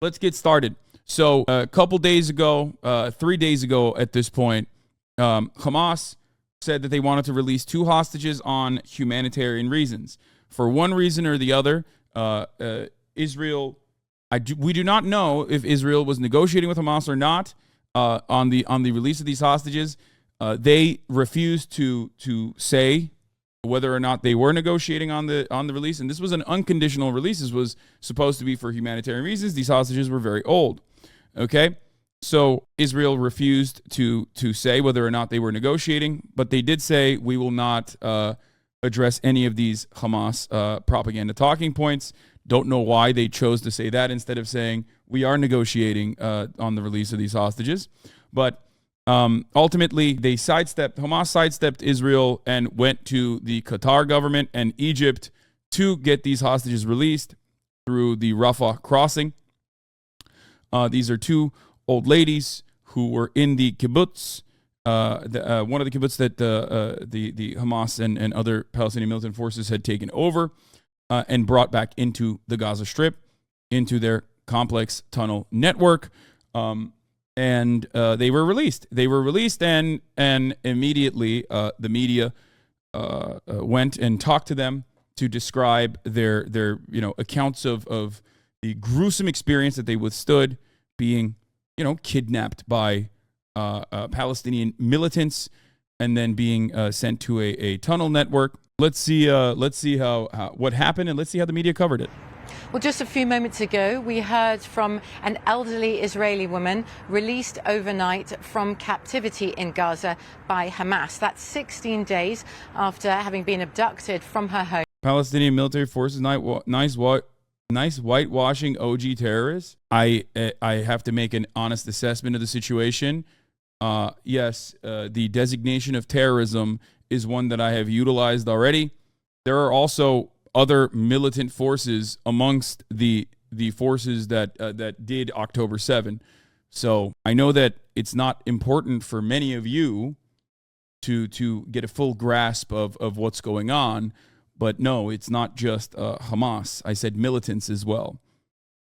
let's get started. So a couple days ago, 3 days ago at this point, Hamas said that they wanted to release 2 hostages on humanitarian reasons. For one reason or the other, Israel, we do not know if Israel was negotiating with Hamas or not on the release of these hostages. They refused to say whether or not they were negotiating on the release, and this was an unconditional release. This was supposed to be for humanitarian reasons. These hostages were very old. Okay, so Israel refused to say whether or not they were negotiating, but they did say we will not address any of these Hamas propaganda talking points. Don't know why they chose to say that instead of saying we are negotiating on the release of these hostages, but. Ultimately, Hamas sidestepped Israel and went to the Qatar government and Egypt to get these hostages released through the Rafah crossing. These are 2 old ladies who were in the kibbutz, one of the kibbutz that the Hamas and other Palestinian militant forces had taken over and brought back into the Gaza Strip, into their complex tunnel network. And they were released. And immediately the media went and talked to them to describe their accounts of the gruesome experience that they withstood being kidnapped by Palestinian militants and then being sent to a tunnel network. Let's see how what happened, and let's see how the media covered it. Well, just a few moments ago, we heard from an elderly Israeli woman released overnight from captivity in Gaza by Hamas. That's 16 days after having been abducted from her home. Palestinian military forces, nice whitewashing OG terrorists. I have to make an honest assessment of the situation. Yes, the designation of terrorism is one that I have utilized already. There are also other militant forces amongst the forces that did October 7. So I know that it's not important for many of you to get a full grasp of what's going on, but no, it's not just Hamas. I said militants as well,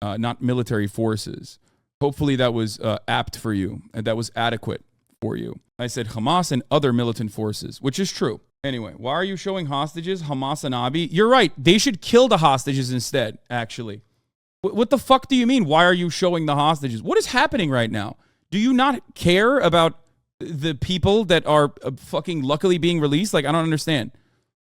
not military forces. Hopefully that was apt for you and that was adequate for you. I said Hamas and other militant forces, which is true. Anyway, why are you showing hostages? Hasanabi? You're right. They should kill the hostages instead, actually. What the fuck do you mean? Why are you showing the hostages? What is happening right now? Do you not care about the people that are fucking luckily being released? Like, I don't understand.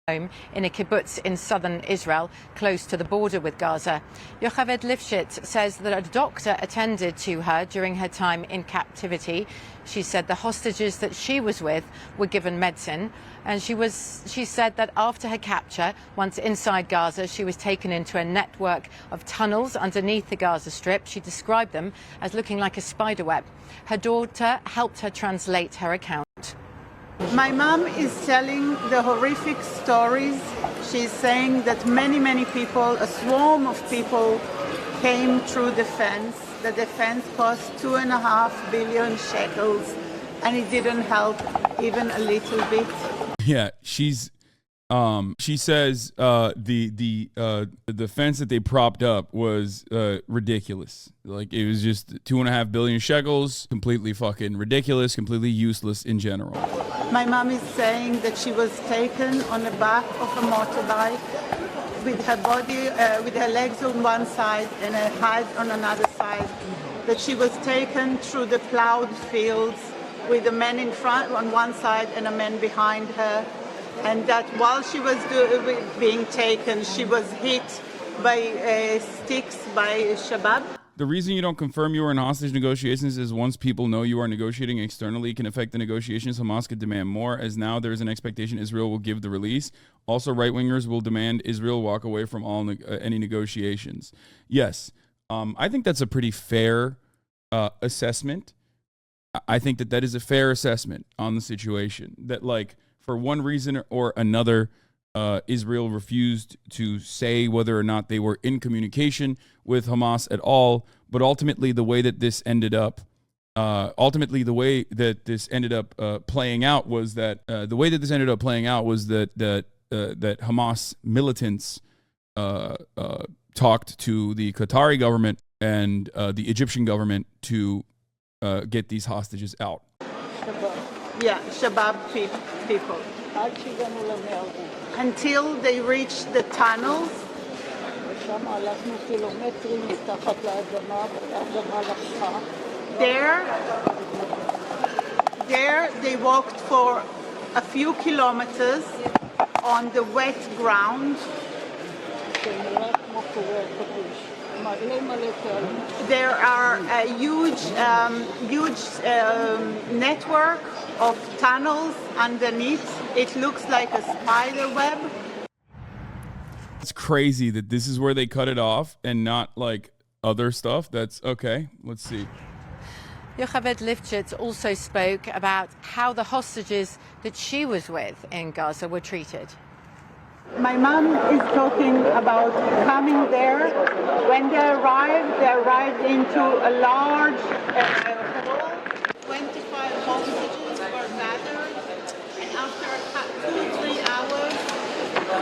Home in a kibbutz in southern Israel, close to the border with Gaza. Yocheved Lifshitz says that a doctor attended to her during her time in captivity. She said the hostages that she was with were given medicine, and she said that after her capture, once inside Gaza, she was taken into a network of tunnels underneath the Gaza Strip. She described them as looking like a spider web. Her daughter helped her translate her account. My mom is telling the horrific stories. She's saying that many people, a swarm of people, came through the fence. The defense cost 2.5 billion shekels, and it didn't help even a little bit. Yeah, she says the fence that they propped up was ridiculous. Like, it was just 2.5 billion shekels, completely fucking ridiculous, completely useless in general. My mom is saying that she was taken on the back of a motorbike with her body, with her legs on one side and her head on another side. That she was taken through the plowed fields with a man in front on one side and a man behind her. And that while she was being taken, she was hit by sticks by Shabab. The reason you don't confirm you are in hostage negotiations is once people know you are negotiating externally, it can affect the negotiations. Hamas could demand more, as now there is an expectation Israel will give the release. Also, right-wingers will demand Israel walk away from any negotiations. Yes, I think that's a pretty fair assessment. I think that is a fair assessment on the situation. That, like, for one reason or another, Israel refused to say whether or not they were in communication with Hamas at all. But ultimately, the way that this ended up, playing out was that that Hamas militants talked to the Qatari government and the Egyptian government to get these hostages out. Yeah, Shabab people. Until they reach the tunnels. There they walked for a few kilometers on the wet ground. There are a huge network of tunnels underneath. It looks like a spider web. It's crazy that this is where they cut it off and not like other stuff. That's okay. Let's see. Yocheved Lifshitz also spoke about how the hostages that she was with in Gaza were treated. My mom is talking about coming there. When they arrived into a large hall. 25 hostages were gathered, and after 2-3 hours,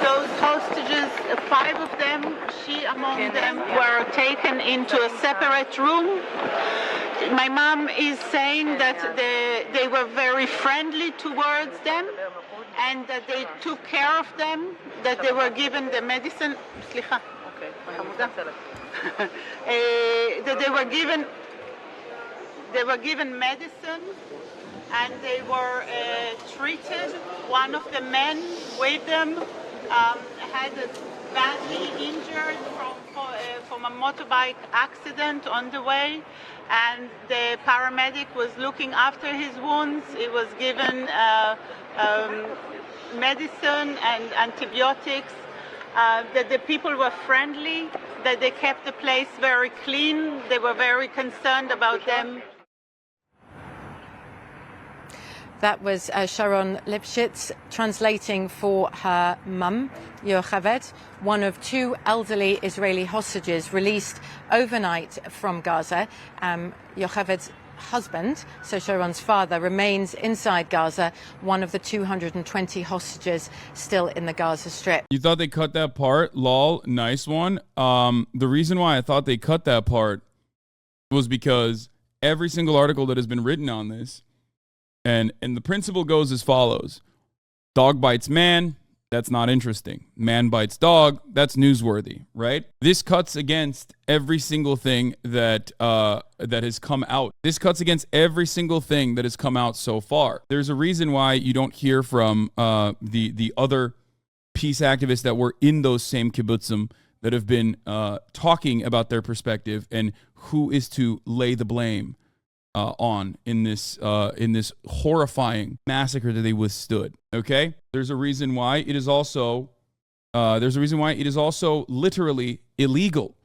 those hostages, 5 of them, she among them, were taken into a separate room. My mom is saying that they were very friendly towards them and that they took care of them, that they were given the medicine. That they were given medicine and they were treated. One of the men with them had badly injured from a motorbike accident on the way, and the paramedic was looking after his wounds. He was given medicine and antibiotics, that the people were friendly, that they kept the place very clean. They were very concerned about them. That was Sharon Lifshitz translating for her mum, Yocheved, one of 2 elderly Israeli hostages released overnight from Gaza. Yocheved's husband, so Sharon's father, remains inside Gaza, one of the 220 hostages still in the Gaza Strip. You thought they cut that part? Lol, nice one. The reason why I thought they cut that part was because every single article that has been written on this, and the principle goes as follows. Dog bites man, that's not interesting. Man bites dog, that's newsworthy, right? This cuts against every single thing that has come out. This cuts against every single thing that has come out so far. There's a reason why you don't hear from the other peace activists that were in those same kibbutzim that have been talking about their perspective and who is to lay the blame on in this horrifying massacre that they withstood. Okay, there's a reason why it is also literally illegal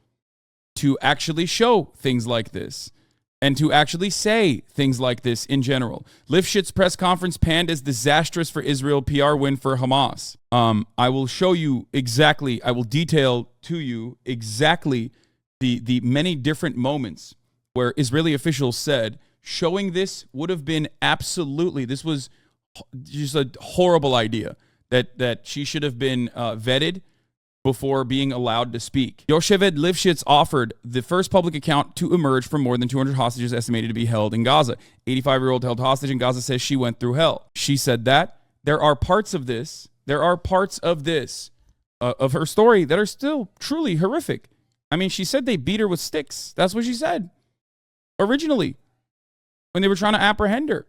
to actually show things like this and to actually say things like this in general. Lifshitz press conference panned as disastrous for Israel, PR win for Hamas. I will show you exactly. I will detail to you exactly the many different moments where Israeli officials said showing this would have been absolutely, this was just a horrible idea, that she should have been vetted before being allowed to speak. Yocheved Lifshitz offered the first public account to emerge from more than 200 hostages estimated to be held in Gaza. 85-year-old held hostage in Gaza says she went through hell. She said that there are parts of this, of her story that are still truly horrific. I mean, she said they beat her with sticks. That's what she said originally when they were trying to apprehend her.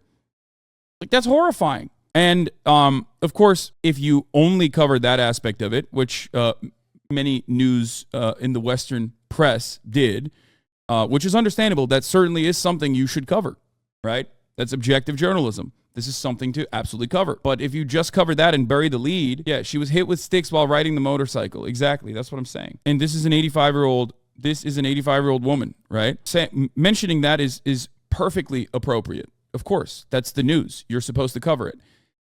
Like, that's horrifying. And, of course, if you only cover that aspect of it, which many news in the Western press did, which is understandable, that certainly is something you should cover, right? That's objective journalism. This is something to absolutely cover. But if you just cover that and bury the lead, yeah, she was hit with sticks while riding the motorcycle. Exactly. That's what I'm saying. And this is an 85-year-old woman, right? Mentioning that is perfectly appropriate. Of course, that's the news. You're supposed to cover it.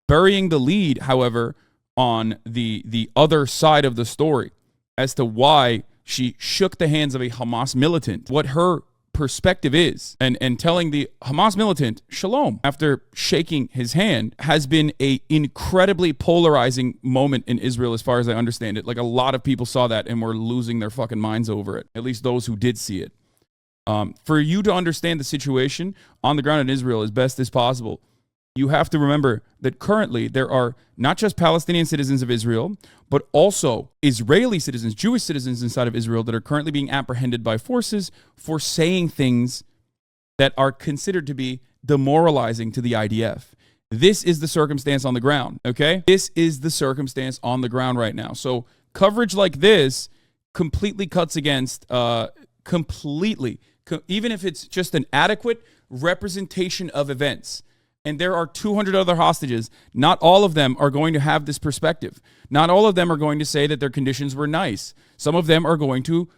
Burying the lead, however, on the other side of the story as to why she shook the hands of a Hamas militant, what her perspective is, and telling the Hamas militant shalom after shaking his hand has been a incredibly polarizing moment in Israel, as far as I understand it. Like, a lot of people saw that and were losing their fucking minds over it, at least those who did see it. For you to understand the situation on the ground in Israel as best as possible, you have to remember that currently there are not just Palestinian citizens of Israel, but also Israeli citizens, Jewish citizens inside of Israel that are currently being apprehended by forces for saying things that are considered to be demoralizing to the IDF. This is the circumstance on the ground, okay? This is the circumstance on the ground right now. So coverage like this completely cuts against, even if it's just an adequate representation of events. And there are 200 other hostages. Not all of them are going to have this perspective. Not all of them are going to say that their conditions were nice. Some of them are going to,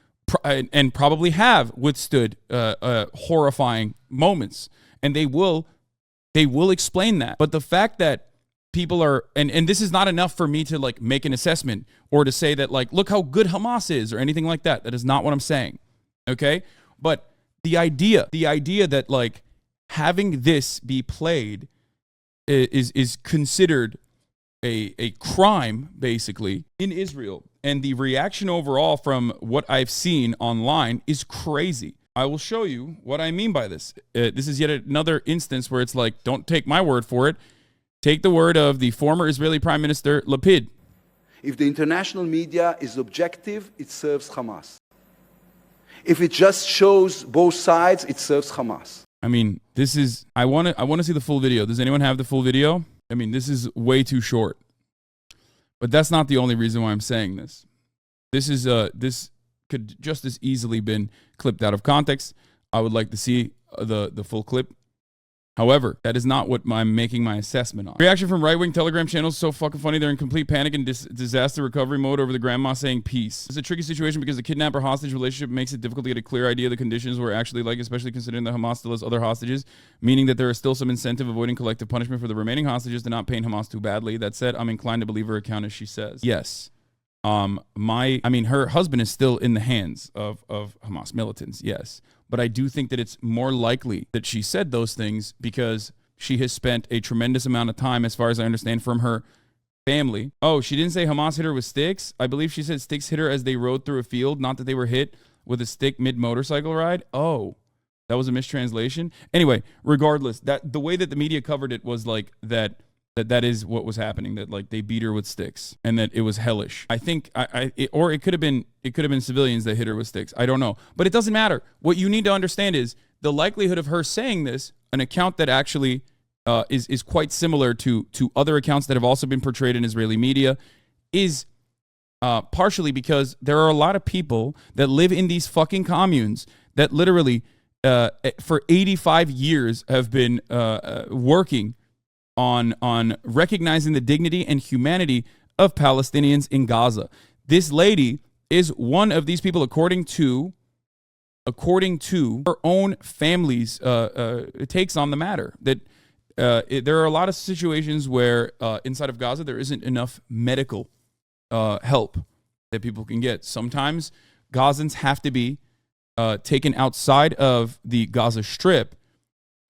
and probably have withstood horrifying moments. And they will explain that. But the fact that people are, and this is not enough for me to like make an assessment or to say that like, look how good Hamas is or anything like that. That is not what I'm saying. Okay? But the idea that like, having this be played is considered a crime, basically, in Israel. And the reaction overall from what I've seen online is crazy. I will show you what I mean by this. This is yet another instance where it's like, don't take my word for it. Take the word of the former Israeli Prime Minister Lapid. If the international media is objective, it serves Hamas. If it just shows both sides, it serves Hamas. I mean, this is, I want to see the full video. Does anyone have the full video? I mean, this is way too short. But that's not the only reason why I'm saying this. This could just as easily been clipped out of context. I would like to see the full clip. However, that is not what I'm making my assessment on. Reaction from right-wing Telegram channels so fucking funny. They're in complete panic and disaster recovery mode over the grandma saying peace. It's a tricky situation because the kidnapper-hostage relationship makes it difficult to get a clear idea of the conditions were actually like, especially considering that Hamas still has other hostages, meaning that there is still some incentive avoiding collective punishment for the remaining hostages to not pain Hamas too badly. That said, I'm inclined to believe her account as she says. Yes. Her husband is still in the hands of Hamas militants, yes. But I do think that it's more likely that she said those things because she has spent a tremendous amount of time, as far as I understand, from her family. Oh, she didn't say Hamas hit her with sticks. I believe she said sticks hit her as they rode through a field, not that they were hit with a stick mid-motorcycle ride. Oh, that was a mistranslation. Anyway, regardless, that the way that the media covered it was like that is what was happening, that like they beat her with sticks and that it was hellish. I think or it could have been civilians that hit her with sticks. I don't know, but it doesn't matter. What you need to understand is the likelihood of her saying this, an account that actually is quite similar to other accounts that have also been portrayed in Israeli media, is partially because there are a lot of people that live in these fucking communes that literally for 85 years have been working on recognizing the dignity and humanity of Palestinians in Gaza. This lady is one of these people, according to her own family's takes on the matter. That there are a lot of situations where inside of Gaza there isn't enough medical help that people can get. Sometimes Gazans have to be taken outside of the Gaza Strip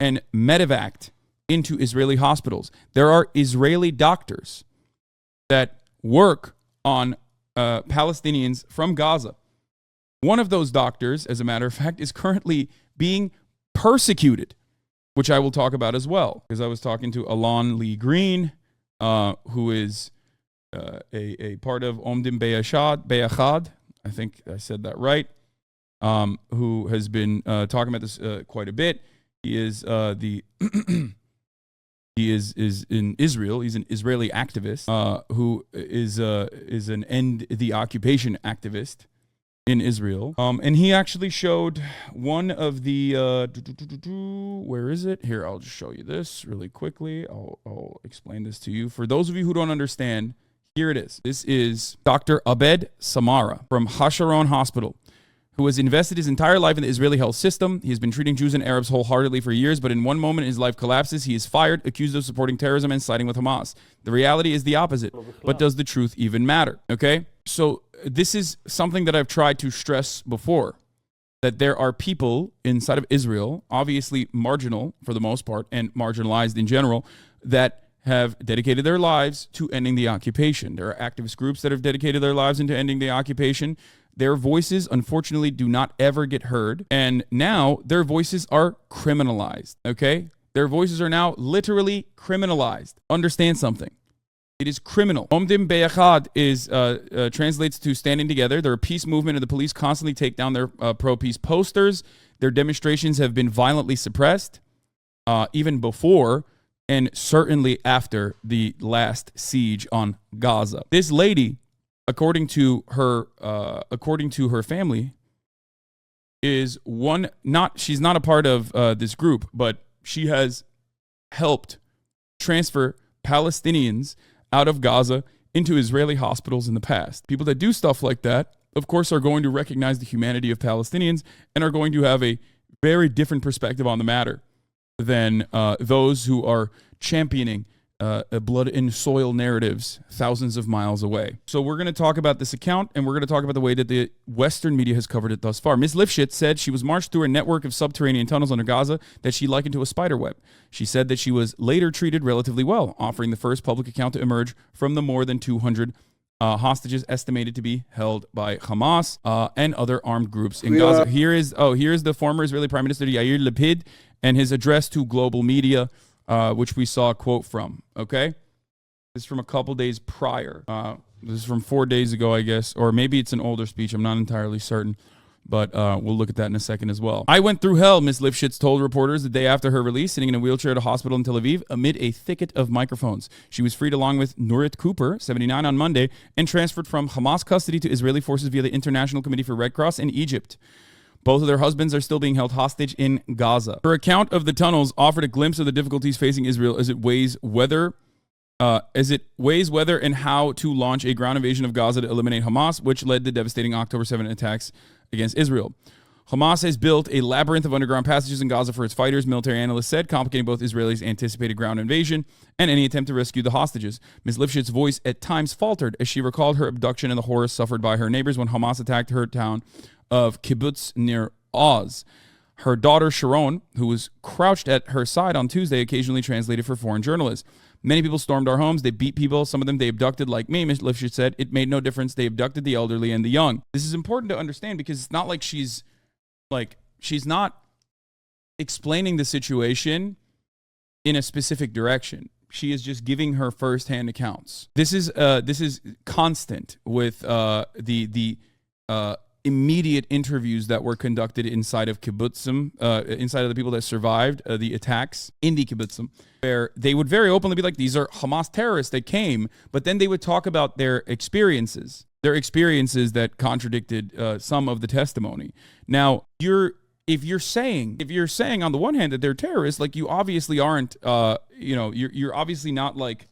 and medevaced into Israeli hospitals. There are Israeli doctors that work on Palestinians from Gaza. One of those doctors, as a matter of fact, is currently being persecuted, which I will talk about as well, because I was talking to Alon Lee Green, who is a part of Omdim Beyachad, I think I said that right, who has been talking about this quite a bit. He is He is in Israel. He's an Israeli activist who is an end the occupation activist in Israel. And he actually showed one of the where is it? Here, I'll just show you this really quickly. I'll explain this to you. For those of you who don't understand, here it is. This is Dr. Abed Samara from Hasharon Hospital, who has invested his entire life in the Israeli health system. He has been treating Jews and Arabs wholeheartedly for years, but in one moment his life collapses. He is fired, accused of supporting terrorism and siding with Hamas. The reality is the opposite. But does the truth even matter? Okay? So this is something that I've tried to stress before, that there are people inside of Israel, obviously marginal for the most part and marginalized in general, that have dedicated their lives to ending the occupation. There are activist groups that have dedicated their lives into ending the occupation. Their voices, unfortunately, do not ever get heard. And now their voices are criminalized, okay? Their voices are now literally criminalized. Understand something. It is criminal. Omdim Beyachad translates to standing together. They're a peace movement, and the police constantly take down their pro-peace posters. Their demonstrations have been violently suppressed, even before and certainly after the last siege on Gaza. This lady, according to her family, is she's not a part of this group, but she has helped transfer Palestinians out of Gaza into Israeli hospitals in the past. People that do stuff like that, of course, are going to recognize the humanity of Palestinians and are going to have a very different perspective on the matter than those who are championing blood and soil narratives thousands of miles away. So we're going to talk about this account, and we're going to talk about the way that the Western media has covered it thus far. Ms. Lifshitz said she was marched through a network of subterranean tunnels under Gaza that she likened to a spider web. She said that she was later treated relatively well, offering the first public account to emerge from the more than 200 hostages estimated to be held by Hamas and other armed groups in Gaza. Here's the former Israeli Prime Minister Yair Lapid and his address to global media, which we saw a quote from, okay? This is from a couple days prior. This is from 4 days ago, I guess, or maybe it's an older speech. I'm not entirely certain, but we'll look at that in a second as well. I went through hell, Ms. Lifshitz told reporters the day after her release, sitting in a wheelchair at a hospital in Tel Aviv amid a thicket of microphones. She was freed along with Nurit Cooper, 79, on Monday, and transferred from Hamas custody to Israeli forces via the International Committee for Red Cross in Egypt. Both of their husbands are still being held hostage in Gaza. Her account of the tunnels offered a glimpse of the difficulties facing Israel as it weighs whether and how to launch a ground invasion of Gaza to eliminate Hamas, which led to devastating October 7 attacks against Israel. Hamas has built a labyrinth of underground passages in Gaza for its fighters, military analysts said, complicating both Israelis' anticipated ground invasion and any attempt to rescue the hostages. Ms. Lifshitz's voice at times faltered as she recalled her abduction and the horrors suffered by her neighbors when Hamas attacked her town of kibbutz near Oz. Her daughter Sharon, who was crouched at her side on Tuesday, occasionally translated for foreign journalists. Many people stormed our homes. They beat people. Some of them they abducted, like me, Ms. Lifshitz said. It made no difference. They abducted the elderly and the young. This is important to understand because it's not like she's not explaining the situation in a specific direction. She is just giving her firsthand accounts. This is constant with the immediate interviews that were conducted inside of kibbutzim, inside of the people that survived the attacks in the kibbutzim, where they would very openly be like, these are Hamas terrorists that came, but then they would talk about their experiences that contradicted some of the testimony. Now, if you're saying on the one hand that they're terrorists, like you obviously aren't, you're obviously not like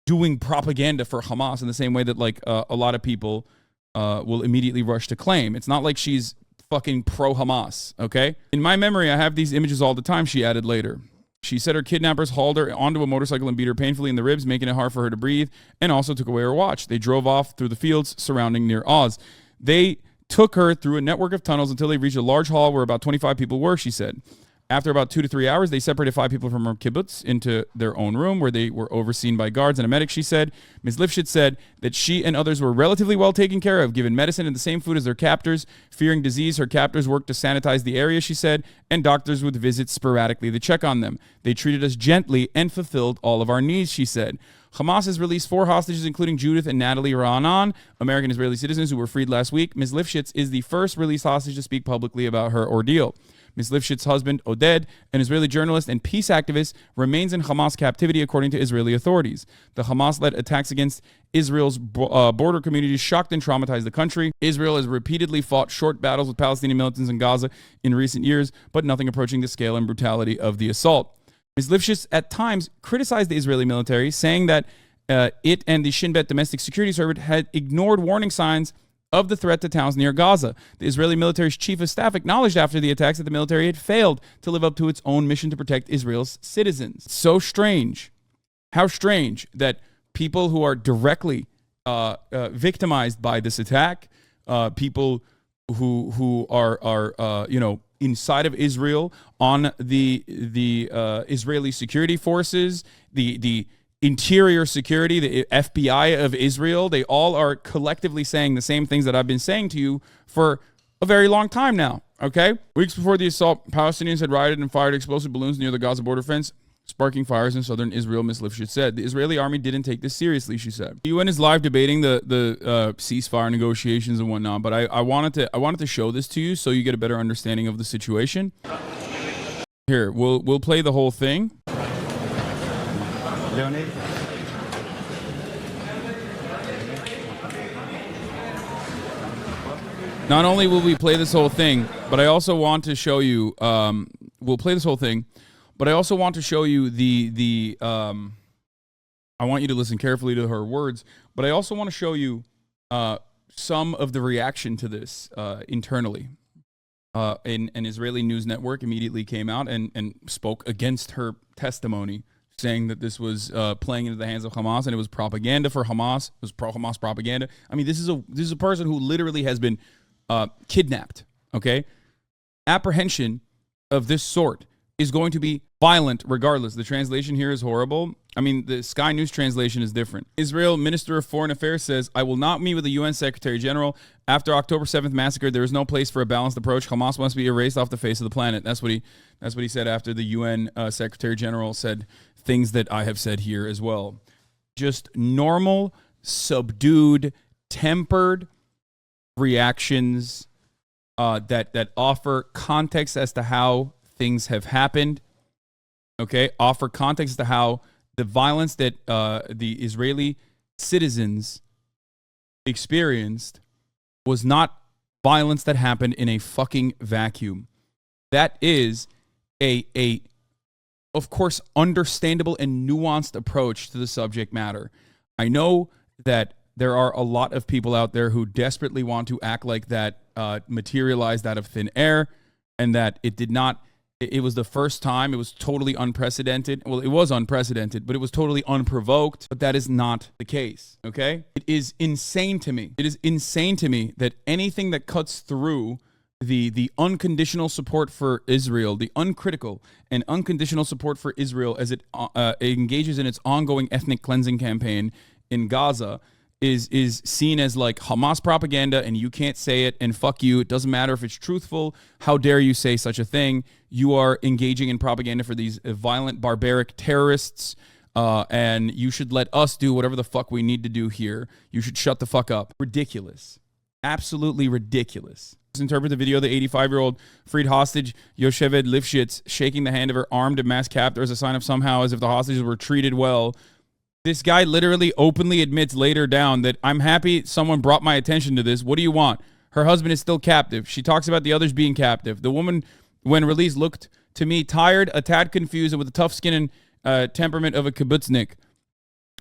doing propaganda for Hamas in the same way that like a lot of people will immediately rush to claim. It's not like she's fucking pro-Hamas, okay? In my memory, I have these images all the time, she added later. She said her kidnappers hauled her onto a motorcycle and beat her painfully in the ribs, making it hard for her to breathe, and also took away her watch. They drove off through the fields surrounding near Oz. They took her through a network of tunnels until they reached a large hall where about 25 people were, she said. After about 2 to 3 hours, they separated 5 people from her kibbutz into their own room where they were overseen by guards and a medic, she said. Ms. Lifshitz said that she and others were relatively well taken care of, given medicine and the same food as their captors. Fearing disease, her captors worked to sanitize the area, she said, and doctors would visit sporadically to check on them. They treated us gently and fulfilled all of our needs, she said. Hamas has released 4 hostages, including Judith and Natalie Ra'anan, American Israeli citizens who were freed last week. Ms. Lifshitz is the first released hostage to speak publicly about her ordeal. Ms. Lifshitz's husband, Oded, an Israeli journalist and peace activist, remains in Hamas captivity, according to Israeli authorities. The Hamas-led attacks against Israel's border communities shocked and traumatized the country. Israel has repeatedly fought short battles with Palestinian militants in Gaza in recent years, but nothing approaching the scale and brutality of the assault. Ms. Lifshitz at times criticized the Israeli military, saying that it and the Shin Bet domestic security service had ignored warning signs of the threat to towns near Gaza. The Israeli military's chief of staff acknowledged after the attacks that the military had failed to live up to its own mission to protect Israel's citizens. So strange. How strange that people who are directly victimized by this attack, people who are inside of Israel on the Israeli security forces, the interior security, the FBI of Israel, they all are collectively saying the same things that I've been saying to you for a very long time now, okay? Weeks before the assault, Palestinians had rioted and fired explosive balloons near the Gaza border fence, sparking fires in southern Israel, Ms. Lifshitz said. The Israeli army didn't take this seriously, she said. The UN is live debating the ceasefire negotiations and whatnot, but I wanted to show this to you so you get a better understanding of the situation. Here, we'll play the whole thing. Leonid. Not only will we play this whole thing, but I also want to show you, we'll play this whole thing, but I also want to show you I want you to listen carefully to her words, but I also want to show you some of the reaction to this internally. An Israeli news network immediately came out and spoke against her testimony, saying that this was playing into the hands of Hamas and it was propaganda for Hamas. It was pro-Hamas propaganda. I mean, this is a person who literally has been kidnapped, okay? Apprehension of this sort is going to be violent regardless. The translation here is horrible. I mean, the Sky News translation is different. Israel Minister of Foreign Affairs says, I will not meet with the UN Secretary General. After October 7th massacre, there is no place for a balanced approach. Hamas must be erased off the face of the planet. That's what he said after the UN Secretary General said things that I have said here as well. Just normal, subdued, tempered reactions that offer context as to how things have happened. Okay, offer context as to how the violence that the Israeli citizens experienced was not violence that happened in a fucking vacuum. That is of course, understandable and nuanced approach to the subject matter. I know that there are a lot of people out there who desperately want to act like that materialized out of thin air and that it did not. It was the first time. It was totally unprecedented. Well, it was unprecedented, but it was totally unprovoked. But that is not the case, okay? It is insane to me. It is insane to me that anything that cuts through the unconditional support for Israel, the uncritical and unconditional support for Israel as it engages in its ongoing ethnic cleansing campaign in Gaza is seen as like Hamas propaganda, and you can't say it, and fuck you. It doesn't matter if it's truthful. How dare you say such a thing? You are engaging in propaganda for these violent, barbaric terrorists, and you should let us do whatever the fuck we need to do here. You should shut the fuck up. Ridiculous. Absolutely ridiculous. Interpret the video of the 85-year-old freed hostage Yocheved Lifshitz shaking the hand of her armed and masked captor as a sign of somehow as if the hostages were treated well. This guy literally openly admits later down that I'm happy someone brought my attention to this. What do you want? Her husband is still captive. She talks about the others being captive. The woman, when released, looked to me tired, a tad confused, and with the tough skin and temperament of a kibbutznik.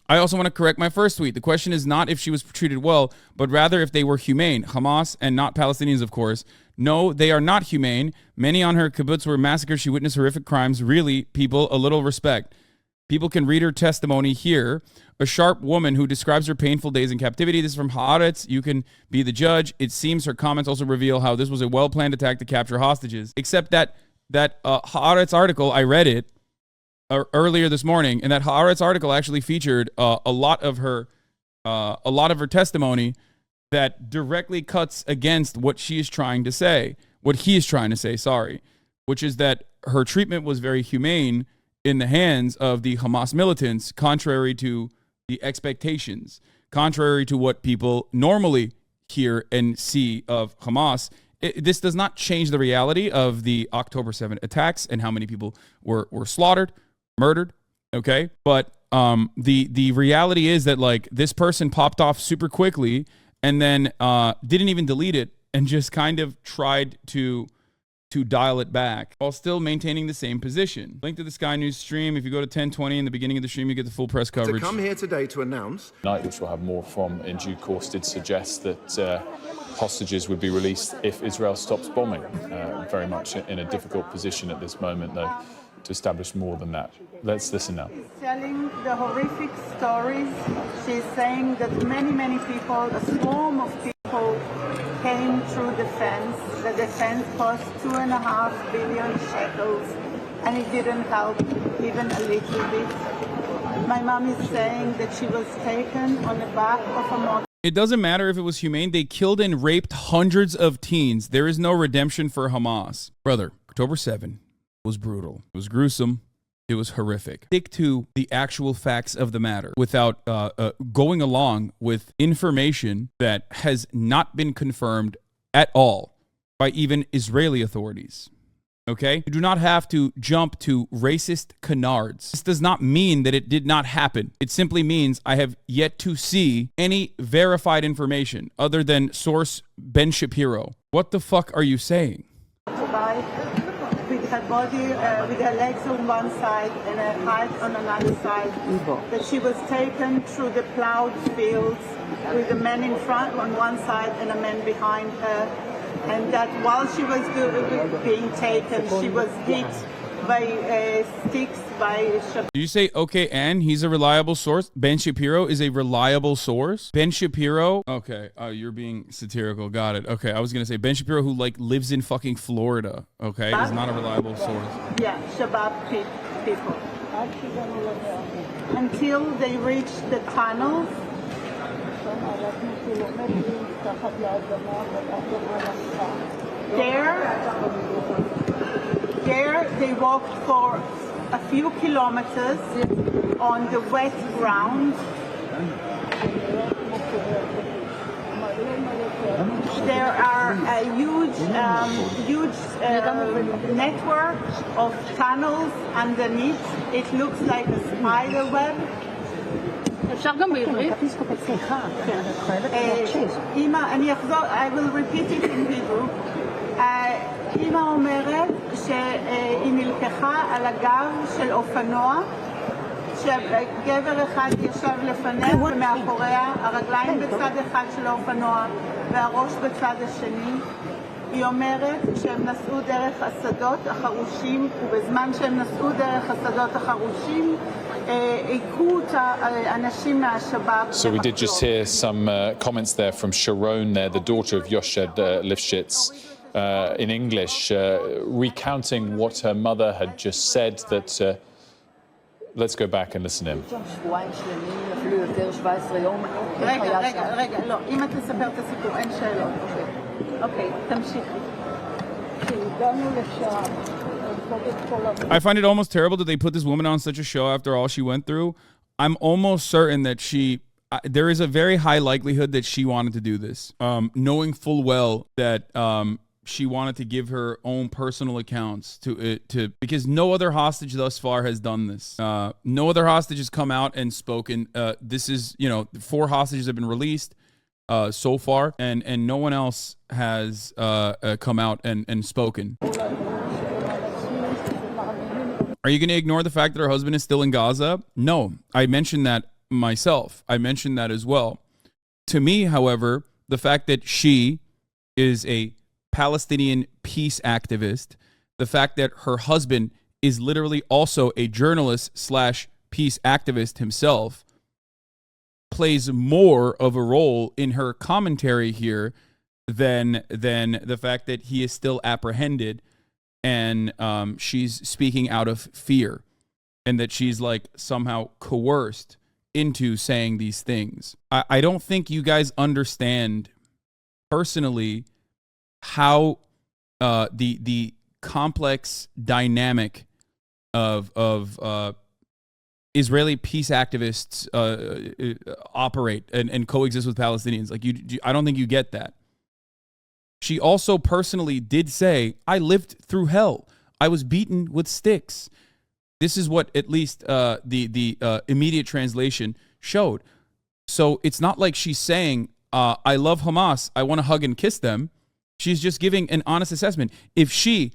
I also want to correct my first tweet. The question is not if she was treated well, but rather if they were humane. Hamas and not Palestinians, of course. No, they are not humane. Many on her kibbutz were massacred. She witnessed horrific crimes. Really, people, a little respect. People can read her testimony here. A sharp woman who describes her painful days in captivity. This is from Haaretz. You can be the judge. It seems her comments also reveal how this was a well-planned attack to capture hostages. Except that Haaretz article, I read it earlier this morning, and that Haaretz article actually featured a lot of her testimony that directly cuts against what she is trying to say, what he is trying to say, sorry, which is that her treatment was very humane in the hands of the Hamas militants, contrary to the expectations, contrary to what people normally hear and see of Hamas. This does not change the reality of the October 7th attacks and how many people were slaughtered, murdered, okay? But the reality is that, like, this person popped off super quickly and then didn't even delete it and just kind of tried to dial it back while still maintaining the same position. Link to the Sky News stream. If you go to 10:20 in the beginning of the stream, you get the full press coverage. To come here today to announce... Night, which we'll have more from in due course, did suggest that hostages would be released if Israel stops bombing. Very much in a difficult position at this moment, though, to establish more than that. Let's listen now. She's telling the horrific stories. She's saying that many people, a swarm of people, came through the fence. The defense cost 2.5 billion shekels, and it didn't help even a little bit. My mom is saying that she was taken on the back of a motorbike. It doesn't matter if it was humane. They killed and raped hundreds of teens. There is no redemption for Hamas. Brother, October 7 was brutal. It was gruesome. It was horrific. Stick to the actual facts of the matter without going along with information that has not been confirmed at all by even Israeli authorities. Okay? You do not have to jump to racist canards. This does not mean that it did not happen. It simply means I have yet to see any verified information other than source Ben Shapiro. What the fuck are you saying? With her body, with her legs on one side and her head on another side, that she was taken through the plowed fields with a man in front on one side and a man behind her. And that while she was being taken, she was hit by sticks, by... Do you say, okay, and he's a reliable source? Ben Shapiro is a reliable source? Ben Shapiro? Okay, you're being satirical. Got it. Okay, I was going to say Ben Shapiro, who, like, lives in fucking Florida, okay, is not a reliable source. Yeah, Shabab people. Until they reach the tunnels. There they walked for a few kilometers on the wet ground. There are a huge network of tunnels underneath. It looks like a spider web. I will repeat it in Hebrew. אמא אומרת שהיא נלקחה על הגב של אופנוע, שגבר אחד ישב לפניה ומאחוריה, הרגליים בצד אחד של האופנוע והראש בצד השני. היא אומרת שהם נסעו דרך השדות החרושים, ובזמן שהם נסעו דרך השדות החרושים, So we did just hear some comments there from Sharon there, the daughter of Yoshed Lifshitz, in English, recounting what her mother had just said. That let's go back and listen in. רגע, לא, אם את תספר את הסיפור, אין שאלות. אוקיי, תמשיכי. כשהגענו לשם, I find it almost terrible that they put this woman on such a show after all she went through. I'm almost certain that there is a very high likelihood that she wanted to do this, knowing full well that she wanted to give her own personal accounts because no other hostage thus far has done this. No other hostage has come out and spoken. This is, 4 hostages have been released so far, and no one else has come out and spoken. Are you going to ignore the fact that her husband is still in Gaza? No, I mentioned that myself. I mentioned that as well. To me, however, the fact that she is a Palestinian peace activist, the fact that her husband is literally also a journalist / peace activist himself, plays more of a role in her commentary here than the fact that he is still apprehended and she's speaking out of fear, and that she's like somehow coerced into saying these things. I don't think you guys understand personally how the complex dynamic of Israeli peace activists operate and coexist with Palestinians. Like I don't think you get that. She also personally did say, I lived through hell. I was beaten with sticks. This is what at least the immediate translation showed. So it's not like she's saying, I love Hamas. I want to hug and kiss them. She's just giving an honest assessment. If she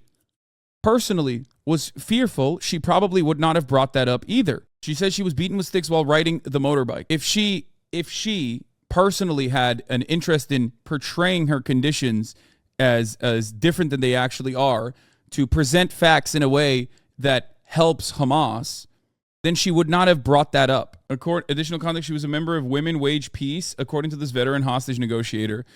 personally was fearful, she probably would not have brought that up either. She says she was beaten with sticks while riding the motorbike. If she personally had an interest in portraying her conditions as different than they actually are, to present facts in a way that helps Hamas, then she would not have brought that up. Additional context, she was a member of Women Wage Peace, according to this veteran hostage negotiator.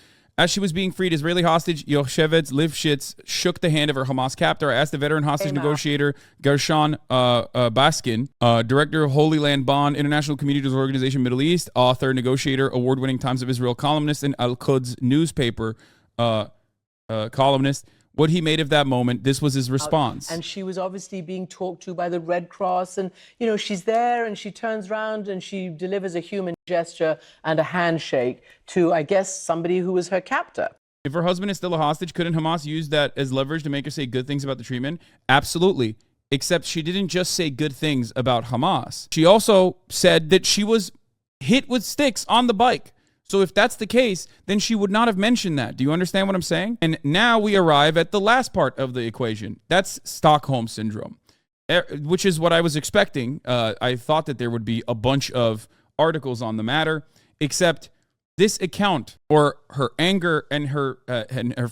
As she was being freed, Israeli hostage Yocheved Lifshitz shook the hand of her Hamas captor. I asked the veteran hostage negotiator Gershon Baskin, director of Holy Land Bond, International Communities Organization Middle East, author, negotiator, award-winning Times of Israel columnist, and Al-Quds newspaper columnist, what he made of that moment. This was his response. And she was obviously being talked to by the Red Cross, and you know, she's there and she turns around and she delivers a human gesture and a handshake to, I guess, somebody who was her captor. If her husband is still a hostage, couldn't Hamas use that as leverage to make her say good things about the treatment? Absolutely. Except she didn't just say good things about Hamas. She also said that she was hit with sticks on the bike. So if that's the case, then she would not have mentioned that. Do you understand what I'm saying? And now we arrive at the last part of the equation. That's Stockholm Syndrome, which is what I was expecting. I thought that there would be a bunch of articles on the matter, except this account, or her anger and her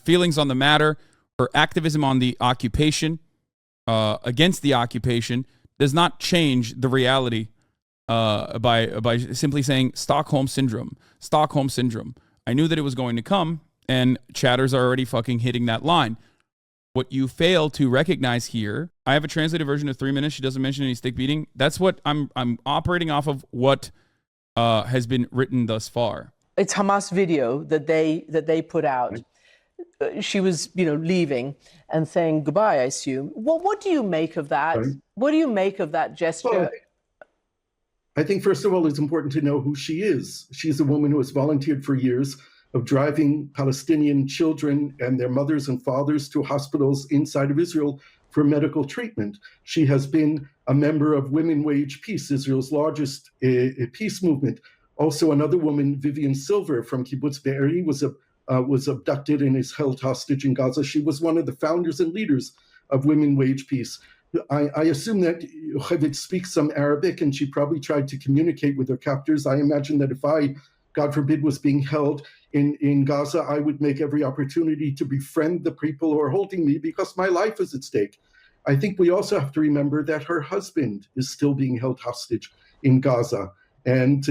feelings on the matter, her activism on the occupation, against the occupation, does not change the reality by simply saying Stockholm Syndrome. Stockholm Syndrome. I knew that it was going to come, and chatters are already fucking hitting that line. What you fail to recognize here, I have a translated version of 3 minutes. She doesn't mention any stick beating. That's what I'm operating off of, what has been written thus far. It's Hamas video that they put out. She was, leaving and saying goodbye, I assume. Well, what do you make of that? Sorry? What do you make of that gesture? Well, I think, first of all, it's important to know who she is. She's a woman who has volunteered for years of driving Palestinian children and their mothers and fathers to hospitals inside of Israel for medical treatment. She has been a member of Women Wage Peace, Israel's largest peace movement. Also, another woman, Vivian Silver from Kibbutz Be'eri, was abducted and is held hostage in Gaza. She was one of the founders and leaders of Women Wage Peace. I assume that Yocheved speaks some Arabic, and she probably tried to communicate with her captors. I imagine that if I, God forbid, was being held in Gaza, I would make every opportunity to befriend the people who are holding me, because my life is at stake. I think we also have to remember that her husband is still being held hostage in Gaza. And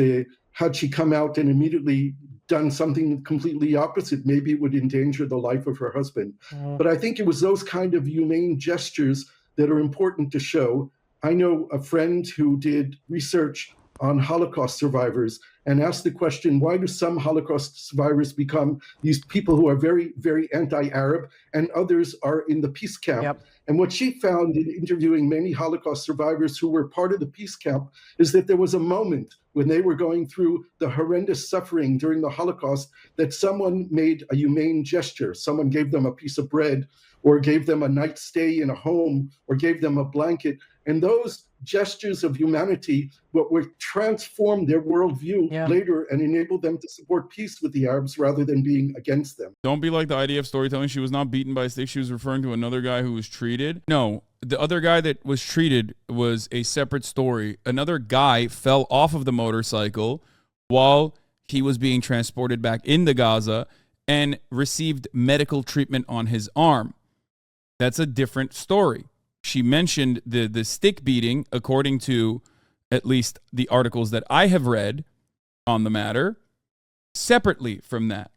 had she come out and immediately done something completely opposite, maybe it would endanger the life of her husband. But I think it was those kind of humane gestures that are important to show. I know a friend who did research on Holocaust survivors and asked the question, why do some Holocaust survivors become these people who are very, very anti-Arab, and others are in the peace camp? Yep. And what she found in interviewing many Holocaust survivors who were part of the peace camp is that there was a moment when they were going through the horrendous suffering during the Holocaust that someone made a humane gesture. Someone gave them a piece of bread, or gave them a night stay in a home, or gave them a blanket. And those gestures of humanity would transform their worldview later and enable them to support peace with the Arabs rather than being against them. Don't be like the idea of storytelling. She was not beaten by a stick. She was referring to another guy who was treated. No, the other guy that was treated was a separate story. Another guy fell off of the motorcycle while he was being transported back into Gaza and received medical treatment on his arm. That's a different story. She mentioned the stick beating, according to at least the articles that I have read on the matter, separately from that.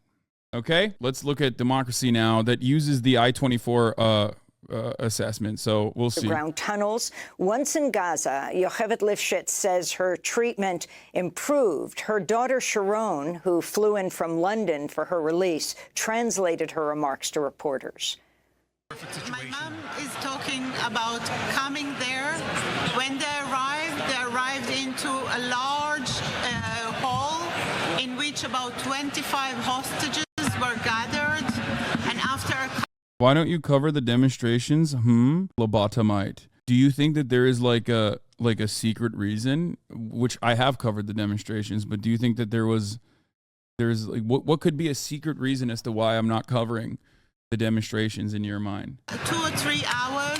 Okay, let's look at Democracy Now! That uses the I-24 assessment. So we'll see. Ground tunnels. Once in Gaza, Yocheved Lifshitz says her treatment improved. Her daughter Sharon, who flew in from London for her release, translated her remarks to reporters. My mom is talking about coming there. When they arrived into a large hall in which about 25 hostages were gathered. And after Why don't you cover the demonstrations? Lobotomite. Do you think that there is like a secret reason? Which I have covered the demonstrations, but do you think that there's like what could be a secret reason as to why I'm not covering the demonstrations in your mind? 2 or 3 hours,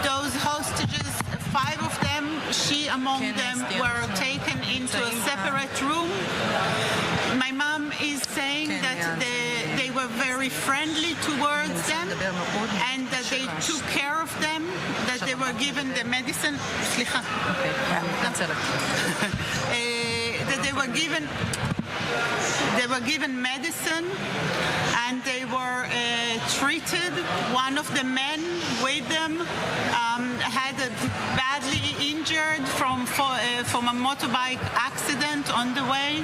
those hostages, 5 of them, she among them, were taken into a separate room. My mom is saying that they were very friendly towards them and that they took care of them, that they were given the medicine. That they were given They were given medicine and they were treated. One of the men with them had a badly injured from a motorbike accident on the way,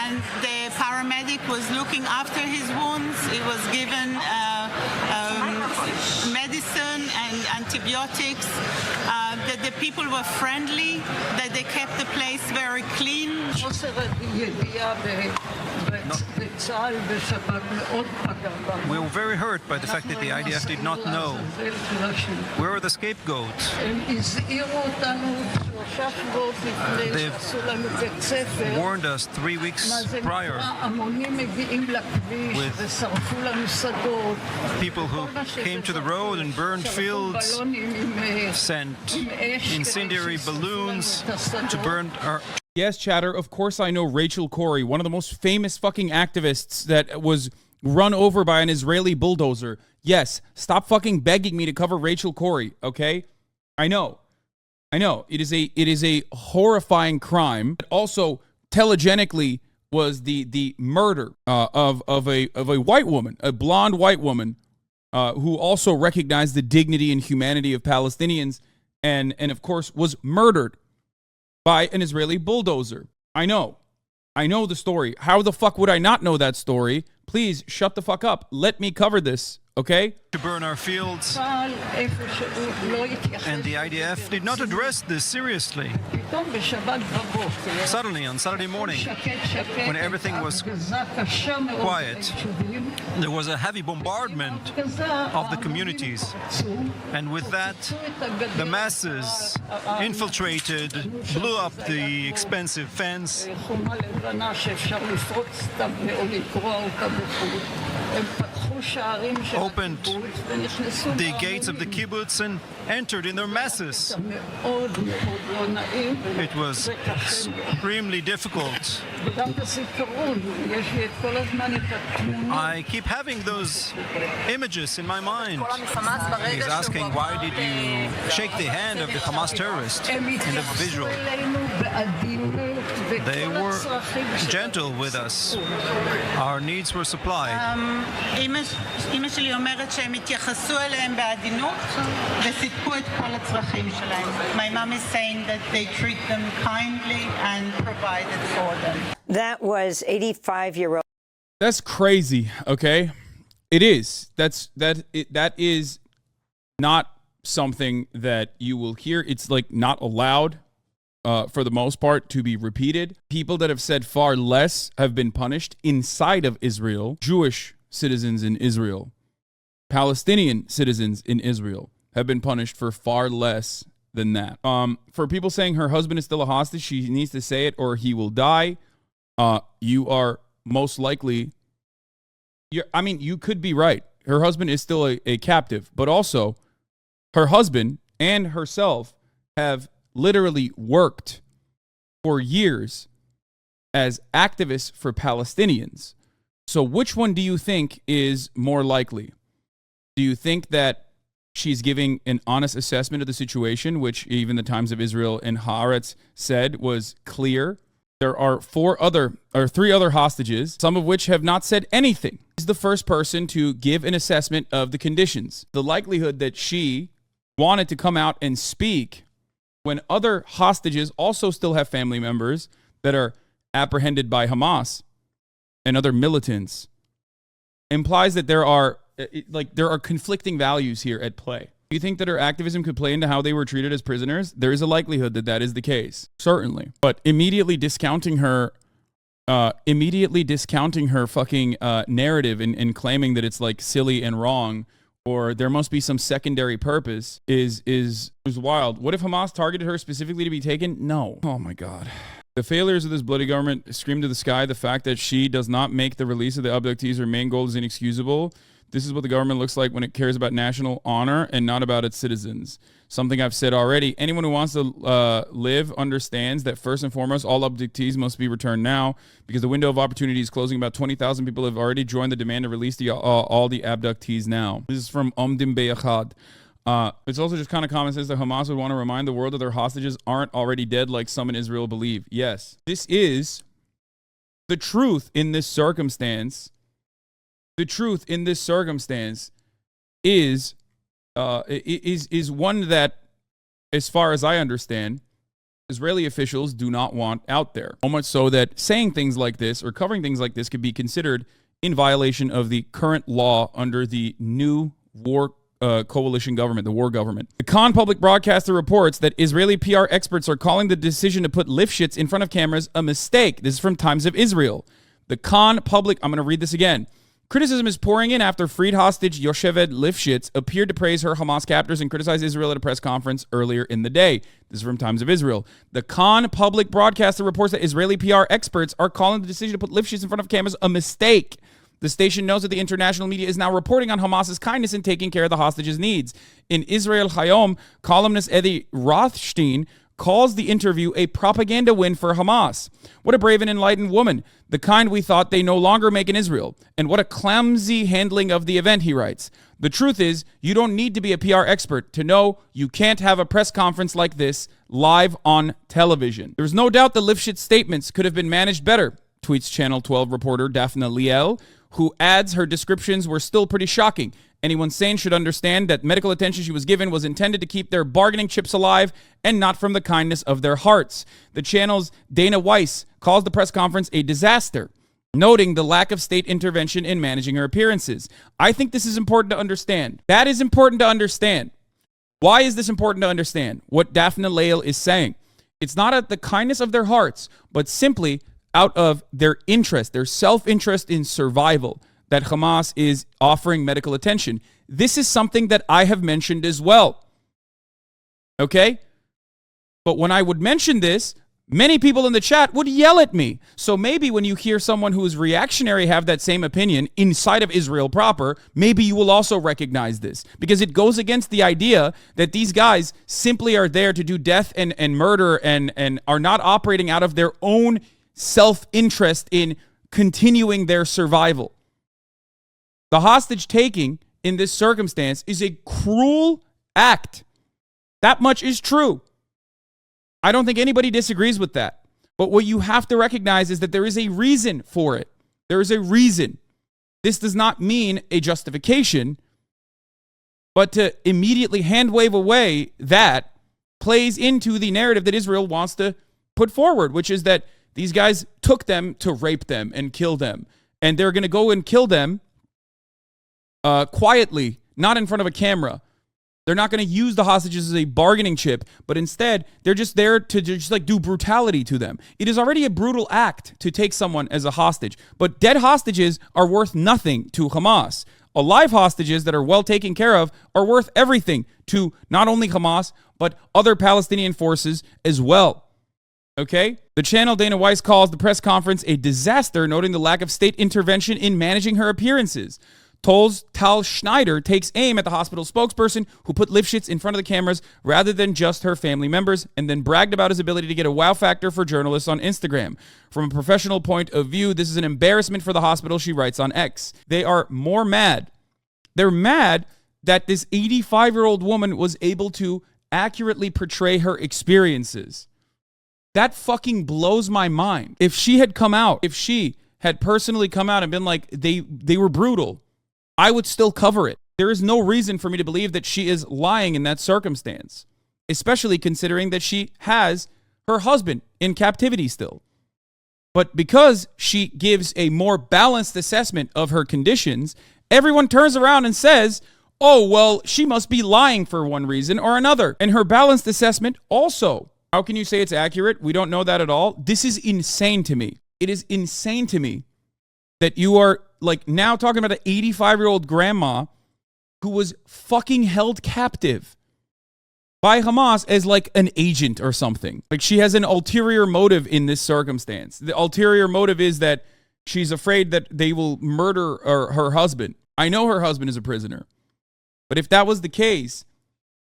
and the paramedic was looking after his wounds. He was given medicine and antibiotics. That the people were friendly, that they kept the place very clean. We were very hurt by the fact that the IDF did not know we were the scapegoat. They've warned us 3 weeks prior with people who came to the road and burned fields, sent incendiary balloons to burn our... Yes, chatter, of course I know Rachel Corrie, one of the most famous fucking activists that was run over by an Israeli bulldozer. Yes, stop fucking begging me to cover Rachel Corrie, okay? I know. It is a horrifying crime. Also, telegenically was the murder of a white woman, a blonde white woman, who also recognized the dignity and humanity of Palestinians and of course was murdered by an Israeli bulldozer. I know the story. How the fuck would I not know that story? Please shut the fuck up. Let me cover this, okay? To burn our fields. And the IDF did not address this seriously. Suddenly, on Saturday morning, when everything was quiet, there was a heavy bombardment of the communities. And with that, the masses infiltrated, blew up the expensive fence, opened the gates of the kibbutz and entered in their masses. It was extremely difficult. I keep having those images in my mind. He's asking, why did you shake the hand of the Hamas terrorist in the visual? They were gentle with us. Our needs were supplied. אמא שלי אומרת שהם התייחסו אליהם בעדינות וסיפקו את כל הצרכים שלהם. My mom is saying that they treat them kindly and provided for them. That was 85-year-old. That's crazy, okay? It is. That is not something that you will hear. It's like not allowed for the most part to be repeated. People that have said far less have been punished inside of Israel. Jewish citizens in Israel, Palestinian citizens in Israel have been punished for far less than that. For people saying her husband is still a hostage, she needs to say it or he will die. You are most likely, you could be right. Her husband is still a captive, but also her husband and herself have literally worked for years as activists for Palestinians. So which one do you think is more likely? Do you think that she's giving an honest assessment of the situation, which even the Times of Israel and Haaretz said was clear? There are three other hostages, some of which have not said anything. She's the first person to give an assessment of the conditions. The likelihood that she wanted to come out and speak when other hostages also still have family members that are apprehended by Hamas and other militants implies that there are conflicting values here at play. Do you think that her activism could play into how they were treated as prisoners? There is a likelihood that that is the case, certainly. But immediately discounting her fucking narrative and claiming that it's like silly and wrong, or there must be some secondary purpose is wild. What if Hamas targeted her specifically to be taken? No. Oh my God. The failures of this bloody government scream to the sky. The fact that she does not make the release of the abductees her main goal is inexcusable. This is what the government looks like when it cares about national honor and not about its citizens. Something I've said already. Anyone who wants to live understands that first and foremost, all abductees must be returned now because the window of opportunity is closing. About 20,000 people have already joined the demand to release all the abductees now. This is from Omdim Beyachad. It's also just kind of common sense that Hamas would want to remind the world that their hostages aren't already dead like some in Israel believe. Yes, this is The truth in this circumstance is one that, as far as I understand, Israeli officials do not want out there. So much so that saying things like this or covering things like this could be considered in violation of the current law under the new war coalition government, the war government. The Khan public broadcaster reports that Israeli PR experts are calling the decision to put Lifshitz in front of cameras a mistake. This is from Times of Israel. The Khan public, I'm going to read this again. Criticism is pouring in after freed hostage Yocheved Lifshitz appeared to praise her Hamas captors and criticize Israel at a press conference earlier in the day. This is from Times of Israel. The Khan public broadcaster reports that Israeli PR experts are calling the decision to put Lifshitz in front of cameras a mistake. The station knows that the international media is now reporting on Hamas's kindness in taking care of the hostages' needs. In Israel Hayom, columnist Eddie Rothstein calls the interview a propaganda win for Hamas. What a brave and enlightened woman, the kind we thought they no longer make in Israel. And what a clumsy handling of the event, he writes. The truth is, you don't need to be a PR expert to know you can't have a press conference like this live on television. There's no doubt the Lifshitz statements could have been managed better, tweets Channel 12 reporter Daphne Liel, who adds her descriptions were still pretty shocking. Anyone sane should understand that medical attention she was given was intended to keep their bargaining chips alive and not from the kindness of their hearts. The channel's Dana Weiss calls the press conference a disaster, noting the lack of state intervention in managing her appearances. I think this is important to understand. That is important to understand. Why is this important to understand? What Daphne Liel is saying. It's not at the kindness of their hearts, but simply out of their interest, their self-interest in survival, that Hamas is offering medical attention. This is something that I have mentioned as well. Okay? But when I would mention this, many people in the chat would yell at me. So maybe when you hear someone who is reactionary have that same opinion inside of Israel proper, maybe you will also recognize this. Because it goes against the idea that these guys simply are there to do death and murder and are not operating out of their own self-interest in continuing their survival. The hostage taking in this circumstance is a cruel act. That much is true. I don't think anybody disagrees with that. But what you have to recognize is that there is a reason for it. There is a reason. This does not mean a justification, but to immediately hand wave away that plays into the narrative that Israel wants to put forward, which is that these guys took them to rape them and kill them. And they're going to go and kill them quietly, not in front of a camera. They're not going to use the hostages as a bargaining chip, but instead, they're just there to just like do brutality to them. It is already a brutal act to take someone as a hostage, but dead hostages are worth nothing to Hamas. Alive hostages that are well taken care of are worth everything to not only Hamas, but other Palestinian forces as well. Okay? The channel Dana Weiss calls the press conference a disaster, noting the lack of state intervention in managing her appearances. Tal Schneider takes aim at the hospital spokesperson who put Lifshitz in front of the cameras rather than just her family members, and then bragged about his ability to get a wow factor for journalists on Instagram. From a professional point of view, this is an embarrassment for the hospital, she writes on X. They are more mad. They're mad that this 85-year-old woman was able to accurately portray her experiences. That fucking blows my mind. If she had come out, if she had personally come out and been like, they were brutal, I would still cover it. There is no reason for me to believe that she is lying in that circumstance, especially considering that she has her husband in captivity still. But because she gives a more balanced assessment of her conditions, everyone turns around and says, oh, well, she must be lying for one reason or another. And her balanced assessment also. How can you say it's accurate? We don't know that at all. This is insane to me. It is insane to me that you are like now talking about an 85-year-old grandma who was fucking held captive by Hamas as like an agent or something. Like she has an ulterior motive in this circumstance. The ulterior motive is that she's afraid that they will murder her husband. I know her husband is a prisoner. But if that was the case,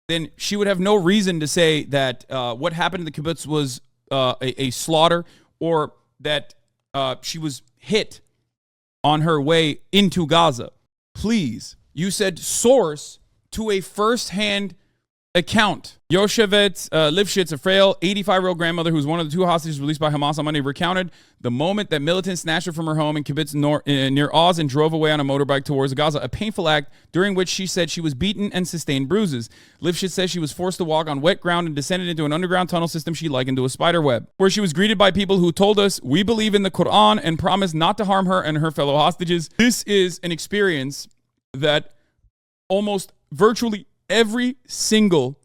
then she would have no reason to say that what happened to the kibbutz was a slaughter, or that she was hit on her way into Gaza. Please, you said source to a first-hand account. Yoshevet Lifshitz, a frail 85-year-old grandmother who's one of the two hostages released by Hamas on Monday, recounted the moment that militants snatched her from her home in Kibbutz near Oz and drove away on a motorbike towards Gaza, a painful act during which she said she was beaten and sustained bruises. Lifshitz says she was forced to walk on wet ground and descended into an underground tunnel system she likened to a spider web, where she was greeted by people who told us, "We believe in the Quran," and promised not to harm her and her fellow hostages. This is an experience that almost virtually every single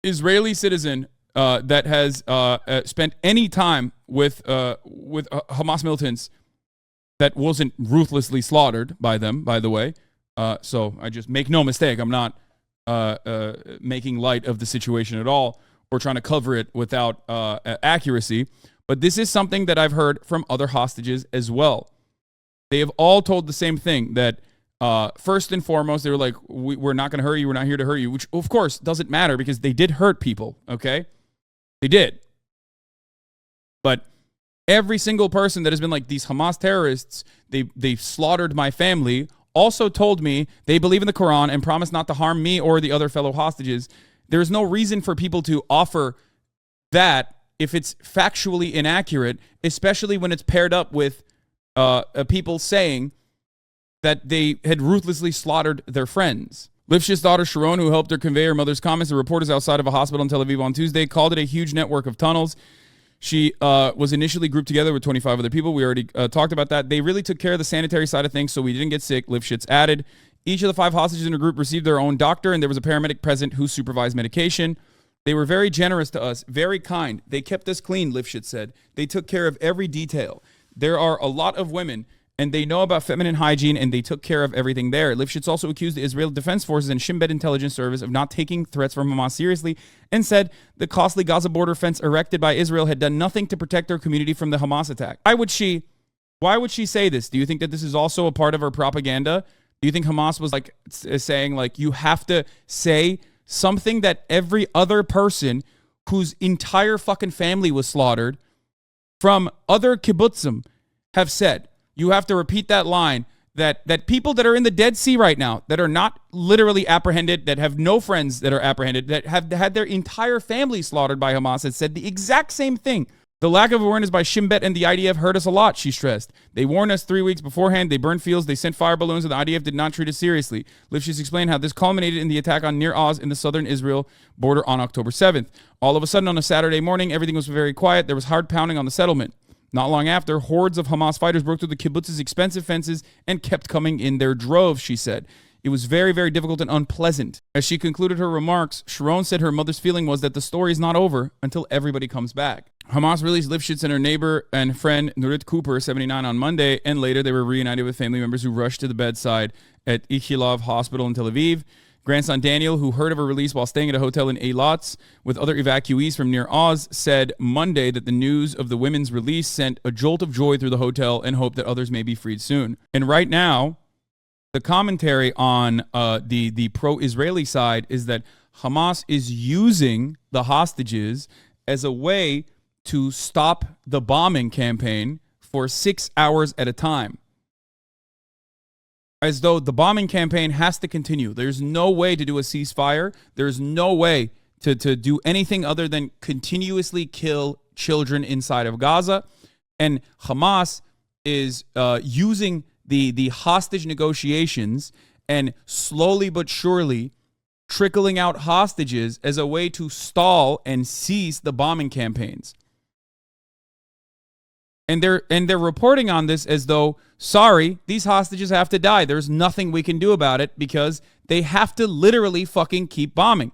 Israeli citizen that has spent any time with Hamas militants that wasn't ruthlessly slaughtered by them, by the way. So I just make no mistake, I'm not making light of the situation at all or trying to cover it without accuracy. But this is something that I've heard from other hostages as well. They have all told the same thing, that first and foremost, they were like, we're not going to hurt you. We're not here to hurt you, which of course doesn't matter because they did hurt people. Okay. They did. But every single person that has been like, these Hamas terrorists, they've slaughtered my family, also told me they believe in the Quran and promise not to harm me or the other fellow hostages. There's no reason for people to offer that if it's factually inaccurate, especially when it's paired up with people saying that they had ruthlessly slaughtered their friends. Lifshit's daughter Sharon, who helped her convey her mother's comments to reporters outside of a hospital in Tel Aviv on Tuesday, called it a huge network of tunnels. She was initially grouped together with 25 other people. We already talked about that. They really took care of the sanitary side of things, so we didn't get sick, Lifshitz added. Each of the 5 hostages in her group received their own doctor, and there was a paramedic present who supervised medication. They were very generous to us, very kind. They kept us clean, Lifshitz said. They took care of every detail. There are a lot of women, and they know about feminine hygiene, and they took care of everything there. Lifshitz also accused the Israeli Defense Forces and Shin Bet intelligence service of not taking threats from Hamas seriously and said the costly Gaza border fence erected by Israel had done nothing to protect their community from the Hamas attack. Why would she say this? Do you think that this is also a part of her propaganda? Do you think Hamas was like saying, like, you have to say something that every other person whose entire fucking family was slaughtered from other kibbutzim have said? You have to repeat that line that people that are in the Dead Sea right now, that are not literally apprehended, that have no friends that are apprehended, that have had their entire family slaughtered by Hamas, has said the exact same thing. The lack of awareness by Shin Bet and the IDF hurt us a lot, she stressed. They warned us 3 weeks beforehand. They burned fields. They sent fire balloons, and the IDF did not treat us seriously. Lifshitz explained how this culminated in the attack on Nir Oz in the southern Israel border on October 7th. All of a sudden, on a Saturday morning, everything was very quiet. There was hard pounding on the settlement. Not long after, hordes of Hamas fighters broke through the kibbutz's expensive fences and kept coming in their droves, she said. It was very, very difficult and unpleasant. As she concluded her remarks, Sharon said her mother's feeling was that the story is not over until everybody comes back. Hamas released Lifshitz and her neighbor and friend Nurit Cooper, 79, on Monday, and later they were reunited with family members who rushed to the bedside at Ichilov Hospital in Tel Aviv. Grandson Daniel, who heard of her release while staying at a hotel in Eilat with other evacuees from near Oz, said Monday that the news of the women's release sent a jolt of joy through the hotel and hope that others may be freed soon. And right now, the commentary on the pro-Israeli side is that Hamas is using the hostages as a way to stop the bombing campaign for 6 hours at a time. As though the bombing campaign has to continue. There's no way to do a ceasefire. There's no way to do anything other than continuously kill children inside of Gaza. And Hamas is using the hostage negotiations and slowly but surely trickling out hostages as a way to stall and cease the bombing campaigns. And they're reporting on this as though, sorry, these hostages have to die. There's nothing we can do about it because they have to literally fucking keep bombing.